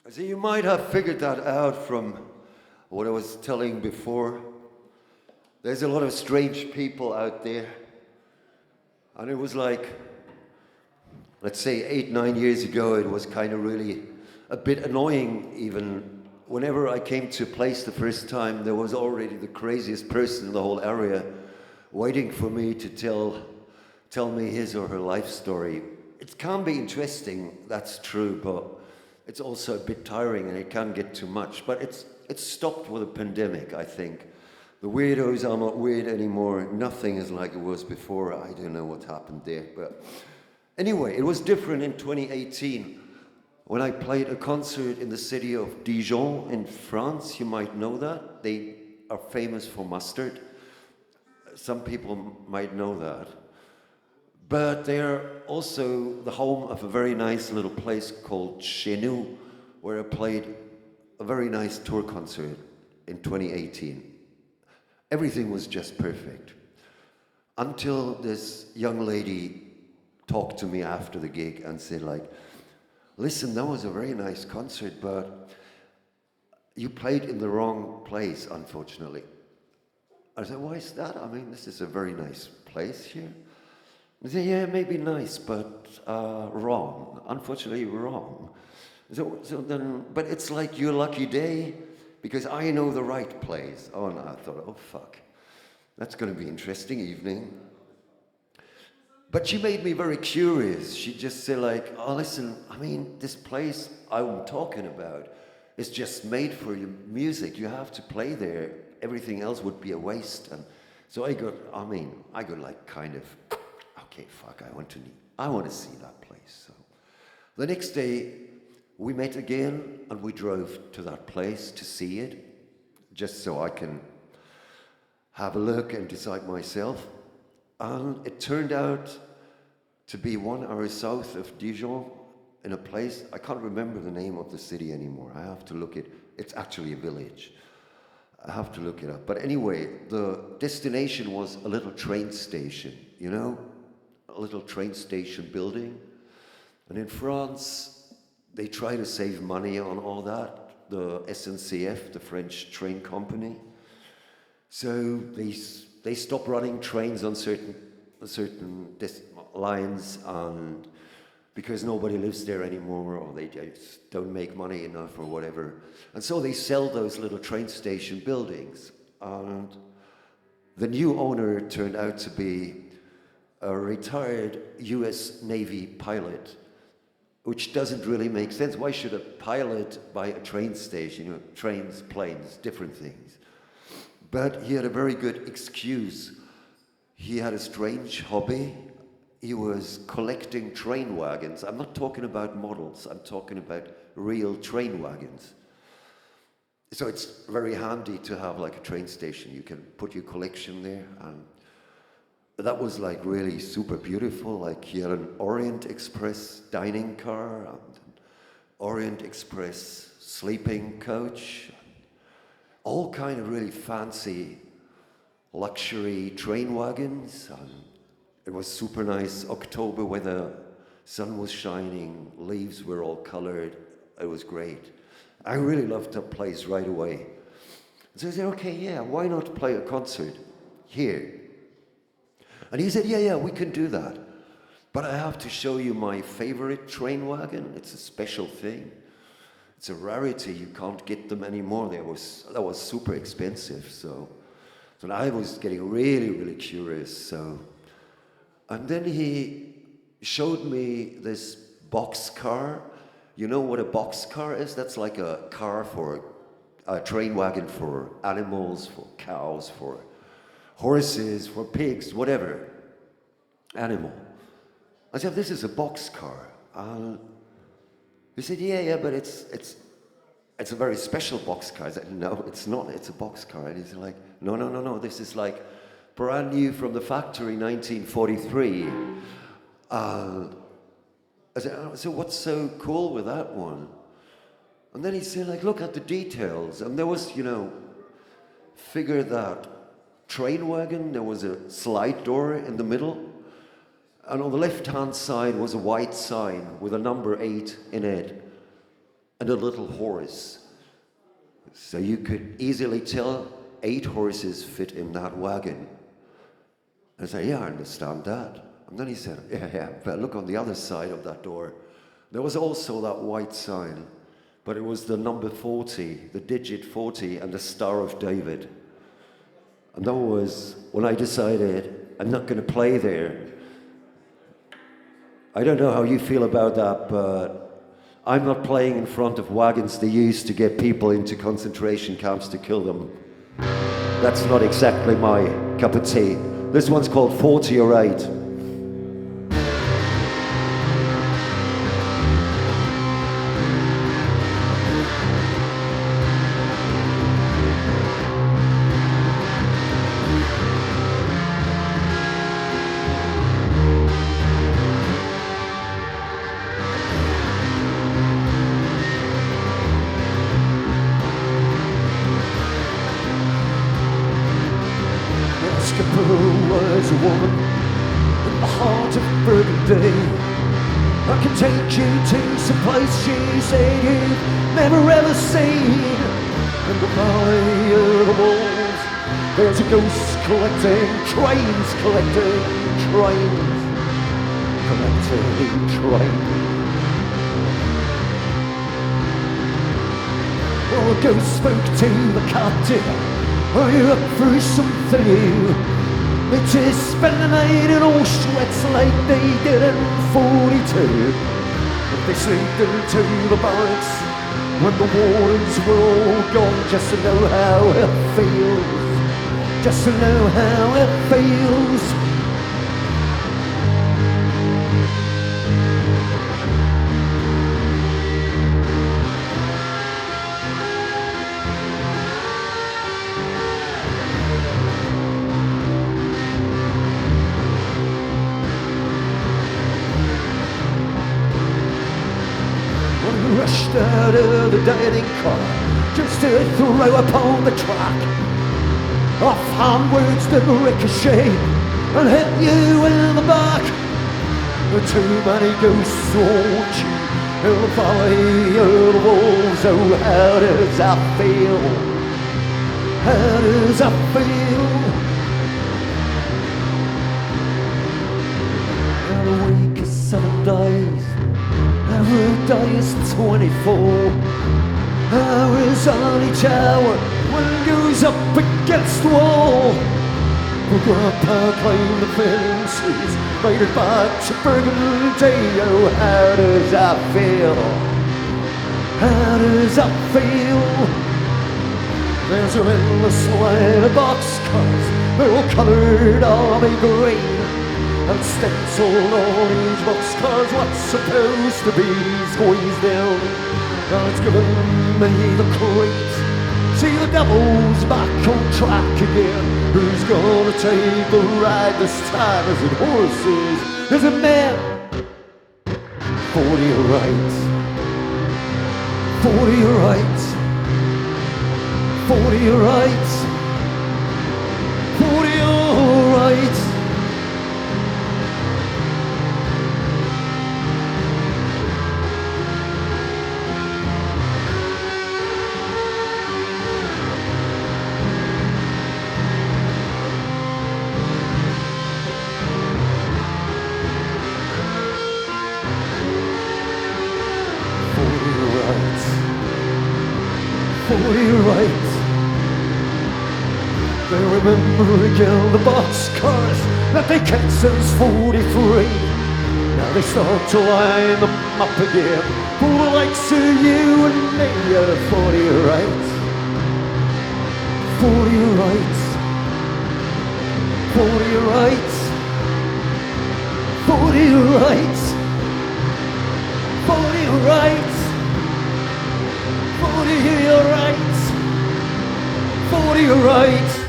So you might have figured that out from what I was telling before. There's a lot of strange people out there. And it was like, let's say 8, 9 years ago, it was kind of really a bit annoying even. Whenever I came to a place the first time, there was already the craziest person in the whole area waiting for me to tell me his or her life story. It can be interesting, that's true, but it's also a bit tiring and it can get too much. But it's stopped with the pandemic, I think. The weirdos are not weird anymore. Nothing is like it was before. I don't know what happened there. But anyway, it was different in 2018 when I played a concert in the city of Dijon in France. You might know that. They are famous for mustard. Some people might know that. But they are also the home of a very nice little place called Chez Nous, where I played a very nice tour concert in 2018. Everything was just perfect. Until this young lady talked to me after the gig and said like, listen, that was a very nice concert, but you played in the wrong place, unfortunately. I said, why is that? I mean, this is a very nice place here. I said, yeah, maybe nice, but wrong. Unfortunately, wrong. So then, but it's like your lucky day, because I know the right place. Oh, no, I thought, oh, fuck. That's going to be an interesting evening. But she made me very curious. She just said like, oh, listen, I mean, this place I'm talking about is just made for your music. You have to play there. Everything else would be a waste. And so I got like kind of, okay, fuck, I want to see that place. So the next day we met again and we drove to that place to see it, just so I can have a look and decide myself. And it turned out to be 1 hour south of Dijon in a place, I can't remember the name of the city anymore. I have to look it. It's actually a village. I have to look it up. But anyway, the destination was a little train station, you know? A little train station building. And in France, they try to save money on all that. The SNCF, the French train company. So they stop running trains on certain lines, and because nobody lives there anymore, or they just don't make money enough or whatever. And so they sell those little train station buildings. And the new owner turned out to be a retired US Navy pilot, which doesn't really make sense. Why should a pilot buy a train station? You know, trains, planes, different things. But he had a very good excuse. He had a strange hobby. He was collecting train wagons. I'm not talking about models, I'm talking about real train wagons. So it's very handy to have like a train station. You can put your collection there. And that was like really super beautiful. Like he had an Orient Express dining car and an Orient Express sleeping coach. All kind of really fancy luxury train wagons. It was super nice October weather, sun was shining, leaves were all colored. It was great. I really loved that place right away. So I said, okay, yeah, why not play a concert here? And he said, yeah, we can do that. But I have to show you my favorite train wagon. It's a special thing. It's a rarity. You can't get them anymore. That was super expensive. So I was getting really, really curious. And then he showed me this box car. You know what a box car is? That's like a car for a train wagon for animals, for cows, for horses, for pigs, whatever animal. I said, this is a box car. He said, yeah, but it's a very special box car. I said, no, it's not. It's a box car. And he's like, no. This is like brand new from the factory, 1943. I said, oh, so what's so cool with that one? And then he said, like, look at the details. And there was, figure that train wagon, there was a slide door in the middle. And on the left-hand side was a white sign with a number 8 in it. and a little horse. So you could easily tell 8 horses fit in that wagon. I said, yeah, I understand that. And then he said, yeah, but look on the other side of that door. There was also that white sign, but it was the number 40, the digit 40, and the Star of David. And that was when I decided I'm not going to play there. I don't know how you feel about that, but I'm not playing in front of wagons they used to get people into concentration camps to kill them. That's not exactly my cup of tea. This one's called 40 or 8. Was a woman in the heart of Burgundy. I can take you to some place she said you've never ever seen. In the valley of the wolves, there's a ghost collecting trains, collecting trains, collecting trains. Well, the ghost spoke to the captain, are you up for something new? It is spend the night in Auschwitz like they did in 42. But they slipped into the barracks when the wardens were all gone, just to know how it feels, just to know how it feels. Rushed out of the dining car just to throw upon the track. Offhand words that ricochet and hit you in the back. Too many ghosts haunt you in the valley of the wolves. Oh, how does that feel? How does that feel? In a week of 7 days, every day is 24 hours on each hour. One goes up against the wall. We're gonna claim the fences, made it back to Burgundy. Oh, how does that feel? How does that feel? There's an endless line of boxcars, they're all coloured army green, and stenciled on each boxcar's what's supposed to be squeezed down. Now it's given me the crate. See the devil's back on track again. Who's gonna take the ride this time? Is it horses? Is it men? 40 right. 40 right. 40 right. 40 all right. Right. They remember again the boxcars that they kept since 43. Now they start to line them up again for the likes of you and me. 40 right. 40 right. 40 right. 40 right. 40 right. 40 right. 40 right.